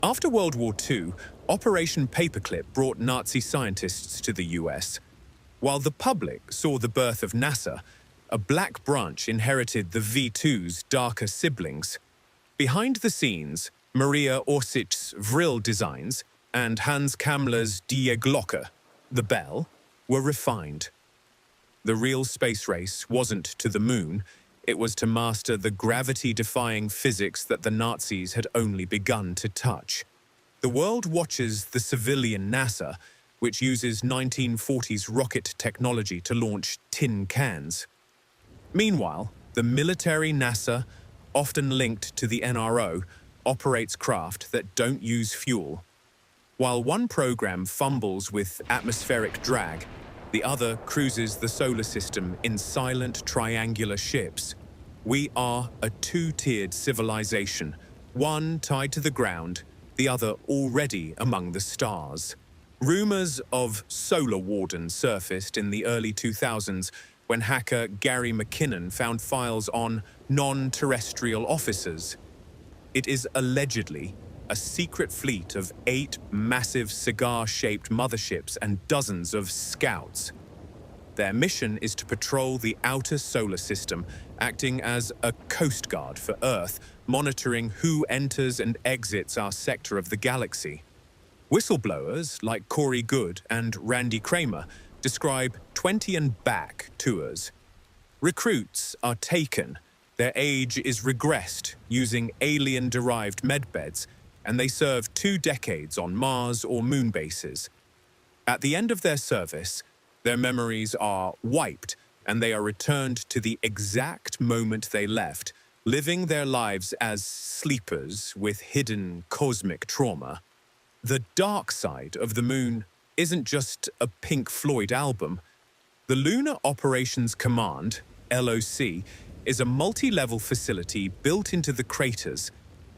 After World War II, Operation Paperclip brought Nazi scientists to the US. While the public saw the birth of NASA, a black branch inherited the V2's darker siblings. Behind the scenes, Maria Orsich's Vril designs and Hans Kammler's Die Glocke, the bell, were refined. The real space race wasn't to the moon, it was to master the gravity-defying physics that the Nazis had only begun to touch. The world watches the civilian NASA, which uses 1940s rocket technology to launch tin cans. Meanwhile, the military NASA, often linked to the NRO, operates craft that don't use fuel. While one program fumbles with atmospheric drag, the other cruises the solar system in silent triangular ships. We are a two-tiered civilization, one tied to the ground, the other already among the stars. Rumors of Solar Warden surfaced in the early 2000s when hacker Gary McKinnon found files on non-terrestrial officers. It is allegedly a secret fleet of 8 massive cigar-shaped motherships and dozens of scouts. Their mission is to patrol the outer solar system, acting as a coast guard for Earth, monitoring who enters and exits our sector of the galaxy. Whistleblowers like Corey Good and Randy Kramer describe 20 and back tours. Recruits are taken, their age is regressed using alien-derived medbeds, and they serve 2 decades on Mars or moon bases. At the end of their service, their memories are wiped and they are returned to the exact moment they left, living their lives as sleepers with hidden cosmic trauma. The dark side of the moon isn't just a Pink Floyd album. The Lunar Operations Command, LOC, is a multi-level facility built into the craters.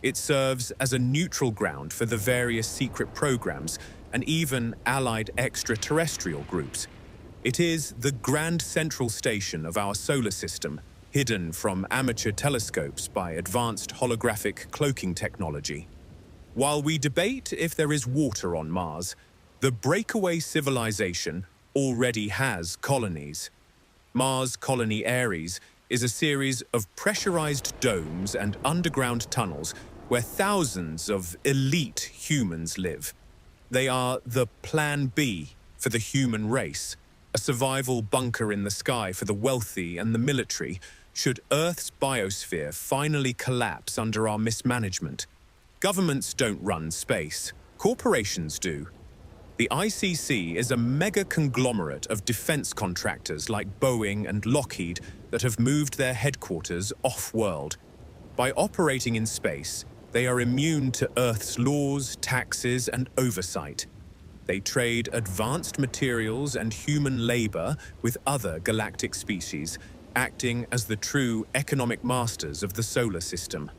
It serves as a neutral ground for the various secret programs and even allied extraterrestrial groups. It is the grand central station of our solar system, hidden from amateur telescopes by advanced holographic cloaking technology. While we debate if there is water on Mars, the Breakaway Civilization already has colonies. Mars Colony Ares is a series of pressurized domes and underground tunnels where thousands of elite humans live. They are the Plan B for the human race, a survival bunker in the sky for the wealthy and the military should Earth's biosphere finally collapse under our mismanagement. Governments don't run space, corporations do. The ICC is a mega conglomerate of defense contractors like Boeing and Lockheed that have moved their headquarters off-world. By operating in space, they are immune to Earth's laws, taxes, and oversight. They trade advanced materials and human labor with other galactic species, acting as the true economic masters of the solar system.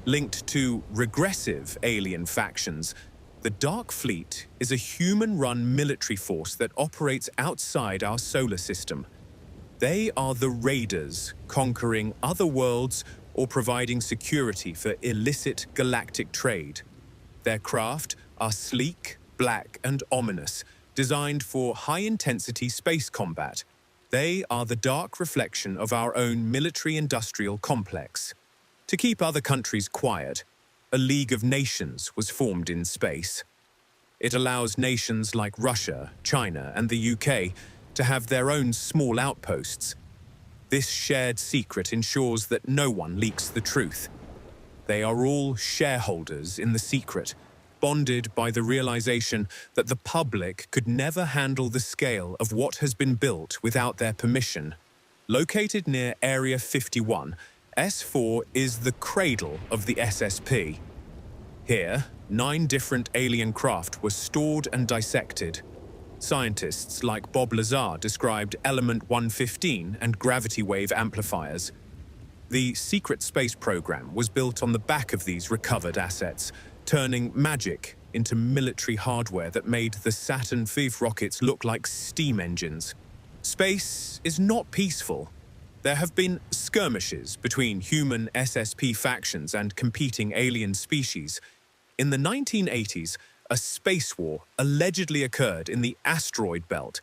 Linked to regressive alien factions, the Dark Fleet is a human-run military force that operates outside our solar system. They are the raiders, conquering other worlds or providing security for illicit galactic trade. Their craft are sleek, black, and ominous, designed for high-intensity space combat. They are the dark reflection of our own military-industrial complex. To keep other countries quiet, a League of Nations was formed in space. It allows nations like Russia, China, and the UK to have their own small outposts. This shared secret ensures that no one leaks the truth. They are all shareholders in the secret, bonded by the realization that the public could never handle the scale of what has been built without their permission. Located near Area 51, S4 is the cradle of the SSP. Here, 9 different alien craft were stored and dissected. Scientists like Bob Lazar described Element 115 and gravity wave amplifiers. The secret space program was built on the back of these recovered assets, turning magic into military hardware that made the Saturn V rockets look like steam engines. Space is not peaceful. There have been skirmishes between human SSP factions and competing alien species. In the 1980s, a space war allegedly occurred in the asteroid belt.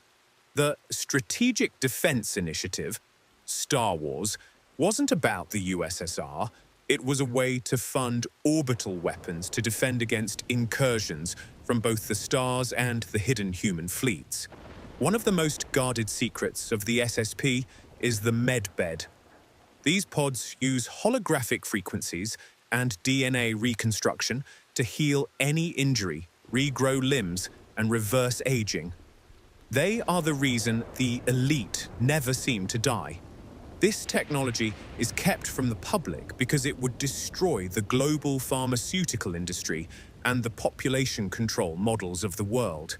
The Strategic Defense Initiative, Star Wars, wasn't about the USSR. It was a way to fund orbital weapons to defend against incursions from both the stars and the hidden human fleets. One of the most guarded secrets of the SSP is the medbed. These pods use holographic frequencies and DNA reconstruction to heal any injury, regrow limbs, and reverse aging. They are the reason the elite never seem to die. This technology is kept from the public because it would destroy the global pharmaceutical industry and the population control models of the world.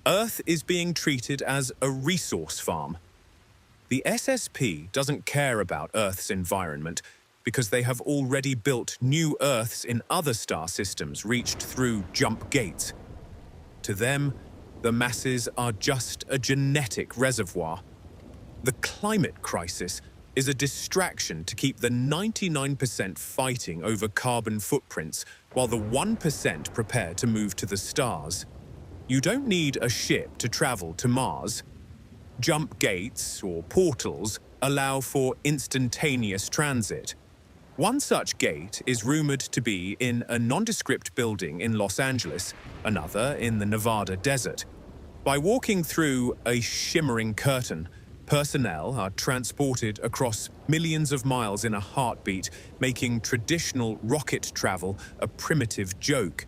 Earth is being treated as a resource farm. The SSP doesn't care about Earth's environment because they have already built new Earths in other star systems reached through jump gates. To them, the masses are just a genetic reservoir. The climate crisis is a distraction to keep the 99% fighting over carbon footprints while the 1% prepare to move to the stars. You don't need a ship to travel to Mars. Jump gates, or portals, allow for instantaneous transit. One such gate is rumored to be in a nondescript building in Los Angeles, another in the Nevada desert. By walking through a shimmering curtain, personnel are transported across millions of miles in a heartbeat, making traditional rocket travel a primitive joke.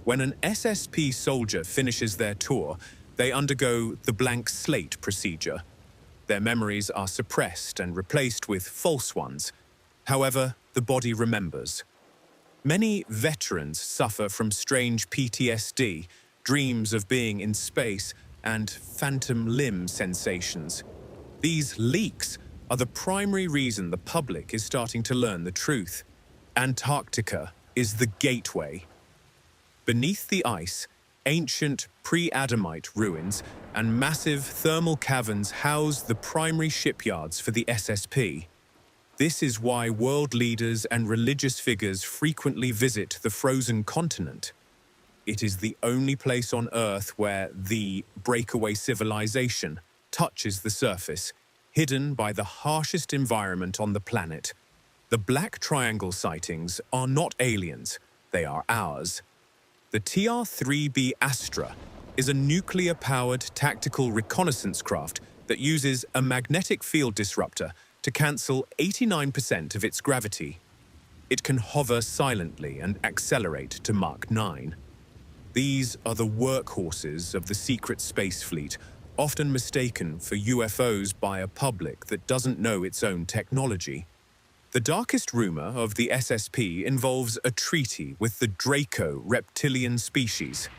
When an SSP soldier finishes their tour, they undergo the blank slate procedure. Their memories are suppressed and replaced with false ones. However, the body remembers. Many veterans suffer from strange PTSD, dreams of being in space, and phantom limb sensations. These leaks are the primary reason the public is starting to learn the truth. Antarctica is the gateway. Beneath the ice, ancient pre-Adamite ruins and massive thermal caverns house the primary shipyards for the SSP. This is why world leaders and religious figures frequently visit the frozen continent. It is the only place on Earth where the Breakaway Civilization touches the surface, hidden by the harshest environment on the planet. The Black Triangle sightings are not aliens, they are ours. The TR-3B Astra is a nuclear-powered tactical reconnaissance craft that uses a magnetic field disruptor to cancel 89% of its gravity. It can hover silently and accelerate to Mach 9. These are the workhorses of the secret space fleet, often mistaken for UFOs by a public that doesn't know its own technology. The darkest rumor of the SSP involves a treaty with the Draco reptilian species.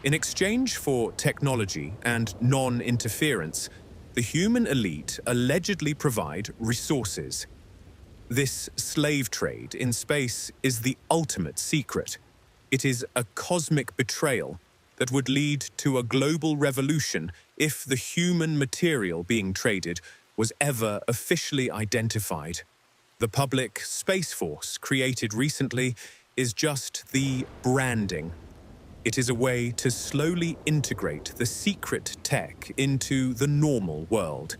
In exchange for technology and non-interference, the human elite allegedly provide resources. This slave trade in space is the ultimate secret. It is a cosmic betrayal that would lead to a global revolution if the human material being traded was ever officially identified. The public Space Force created recently is just the branding. It is a way to slowly integrate the secret tech into the normal world.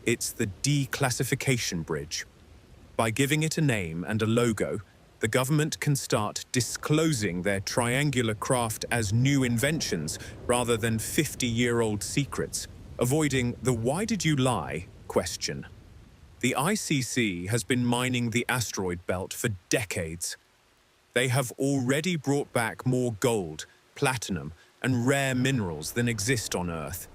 It's the declassification bridge. By giving it a name and a logo, the government can start disclosing their triangular craft as new inventions rather than 50-year-old secrets, avoiding the "why did you lie?" question. The ICC has been mining the asteroid belt for decades. They have already brought back more gold, platinum, and rare minerals than exist on Earth.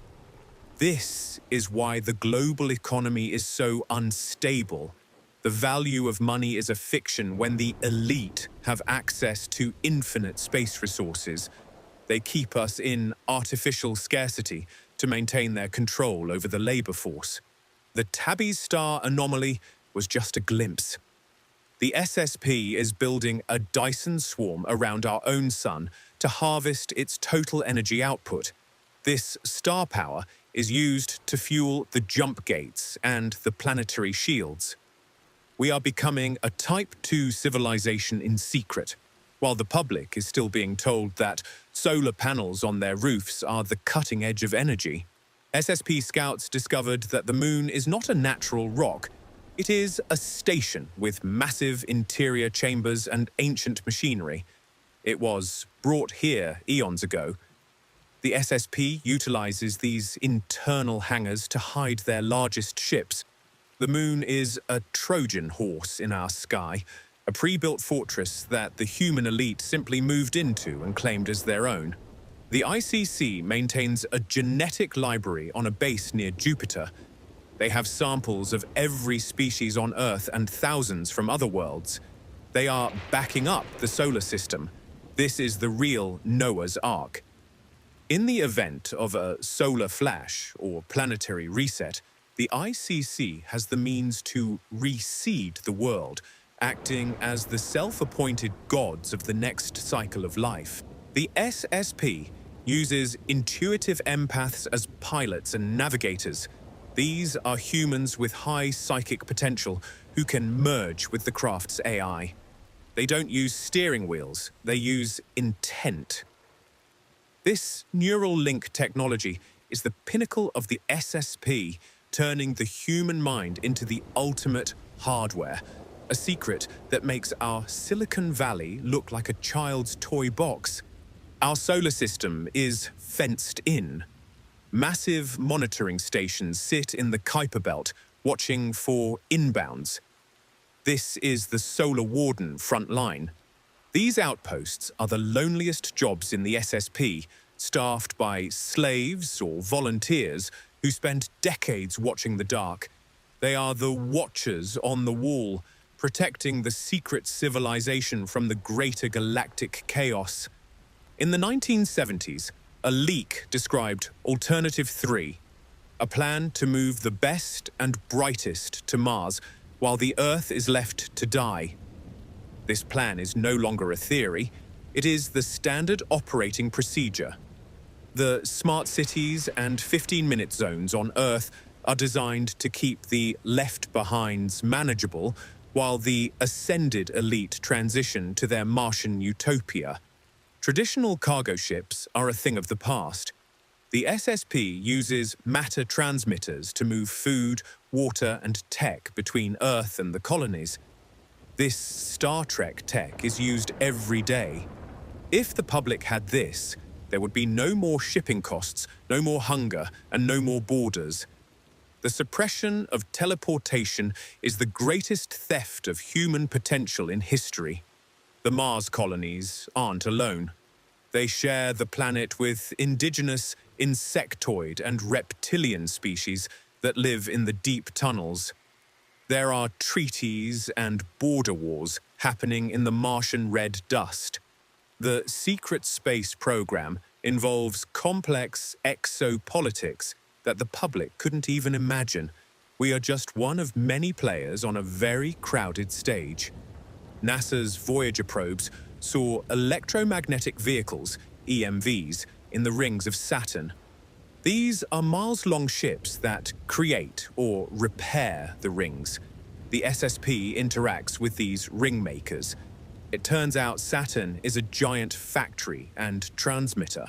This is why the global economy is so unstable. The value of money is a fiction when the elite have access to infinite space resources. They keep us in artificial scarcity to maintain their control over the labor force. The Tabby Star anomaly was just a glimpse. The SSP is building a Dyson swarm around our own sun to harvest its total energy output. This star power is used to fuel the jump gates and the planetary shields. We are becoming a Type 2 civilization in secret. while the public is still being told that solar panels on their roofs are the cutting edge of energy. SSP scouts discovered that the moon is not a natural rock. It is a station with massive interior chambers and ancient machinery. It was brought here eons ago. The SSP utilizes these internal hangars to hide their largest ships. The moon is a Trojan horse in our sky, a pre-built fortress that the human elite simply moved into and claimed as their own. The ICC maintains a genetic library on a base near Jupiter. They have samples of every species on Earth and thousands from other worlds. They are backing up the solar system. This is the real Noah's Ark. In the event of a solar flash or planetary reset, the ICC has the means to reseed the world, acting as the self-appointed gods of the next cycle of life. The SSP uses intuitive empaths as pilots and navigators. These are humans with high psychic potential who can merge with the craft's AI. They don't use steering wheels, they use intent. This neural link technology is the pinnacle of the SSP, turning the human mind into the ultimate hardware, a secret that makes our Silicon Valley look like a child's toy box. Our solar system is fenced in. Massive monitoring stations sit in the Kuiper Belt, watching for inbounds. This is the Solar Warden front line. These outposts are the loneliest jobs in the SSP, staffed by slaves or volunteers who spend decades watching the dark. They are the watchers on the wall, protecting the secret civilization from the greater galactic chaos. In the 1970s, a leak described Alternative 3, a plan to move the best and brightest to Mars while the Earth is left to die. This plan is no longer a theory, it is the standard operating procedure. The smart cities and 15-minute zones on Earth are designed to keep the left-behinds manageable while the ascended elite transition to their Martian utopia. Traditional cargo ships are a thing of the past. The SSP uses matter transmitters to move food, water, and tech between Earth and the colonies. This Star Trek tech is used every day. If the public had this, there would be no more shipping costs, no more hunger, and no more borders. The suppression of teleportation is the greatest theft of human potential in history. The Mars colonies aren't alone. They share the planet with indigenous insectoid and reptilian species that live in the deep tunnels. There are treaties and border wars happening in the Martian red dust. The secret space program involves complex exo-politics that the public couldn't even imagine. We are just one of many players on a very crowded stage. NASA's Voyager probes saw electromagnetic vehicles, EMVs, in the rings of Saturn. These are miles-long ships that create or repair the rings. The SSP interacts with these ring makers. It turns out Saturn is a giant factory and transmitter.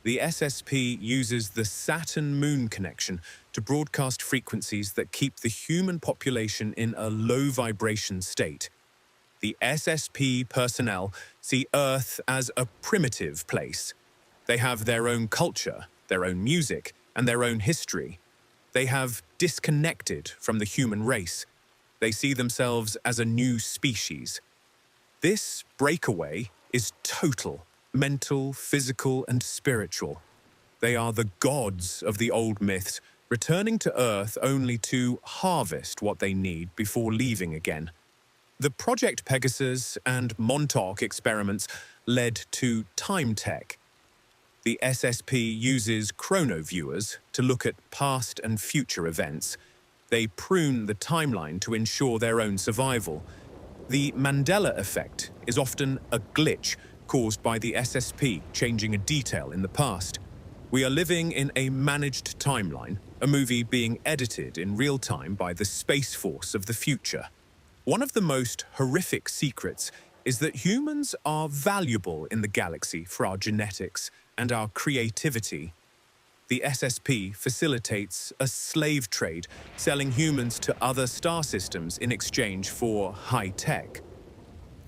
The SSP uses the Saturn-Moon connection to broadcast frequencies that keep the human population in a low-vibration state. The SSP personnel see Earth as a primitive place. They have their own culture, their own music, and their own history. They have disconnected from the human race. They see themselves as a new species. This breakaway is total, mental, physical, and spiritual. They are the gods of the old myths, returning to Earth only to harvest what they need before leaving again. The Project Pegasus and Montauk experiments led to time tech. The SSP uses chronoviewers to look at past and future events. They prune the timeline to ensure their own survival. The Mandela effect is often a glitch caused by the SSP changing a detail in the past. We are living in a managed timeline, a movie being edited in real time by the Space Force of the future. One of the most horrific secrets is that humans are valuable in the galaxy for our genetics and our creativity. The SSP facilitates a slave trade, selling humans to other star systems in exchange for high tech.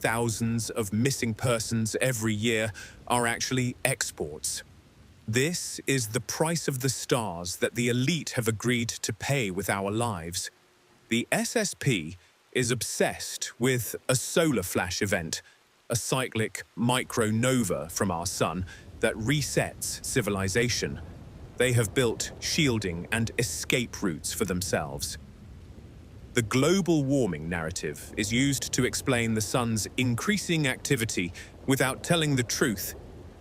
Thousands of missing persons every year are actually exports. This is the price of the stars that the elite have agreed to pay with our lives. The SSP is obsessed with a solar flash event, a cyclic micronova from our sun that resets civilization. They have built shielding and escape routes for themselves. The global warming narrative is used to explain the sun's increasing activity without telling the truth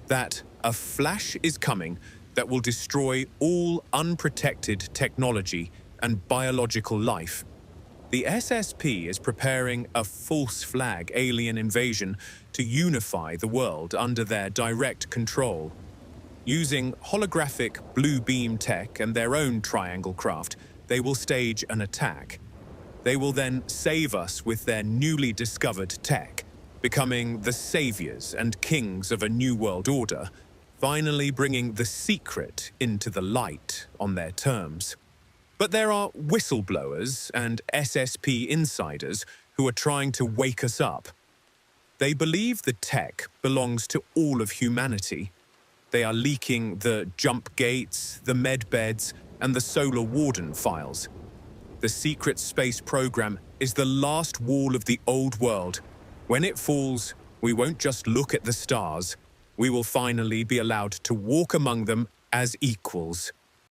that a flash is coming that will destroy all unprotected technology and biological life. The SSP is preparing a false flag alien invasion to unify the world under their direct control. Using holographic blue beam tech and their own triangle craft, they will stage an attack. They will then save us with their newly discovered tech, becoming the saviors and kings of a new world order, finally bringing the secret into the light on their terms. But there are whistleblowers and SSP insiders who are trying to wake us up. They believe the tech belongs to all of humanity. They are leaking the jump gates, the medbeds, and the solar Warden files. The secret space program is the last wall of the old world. When it falls, we won't just look at the stars. We will finally be allowed to walk among them as equals.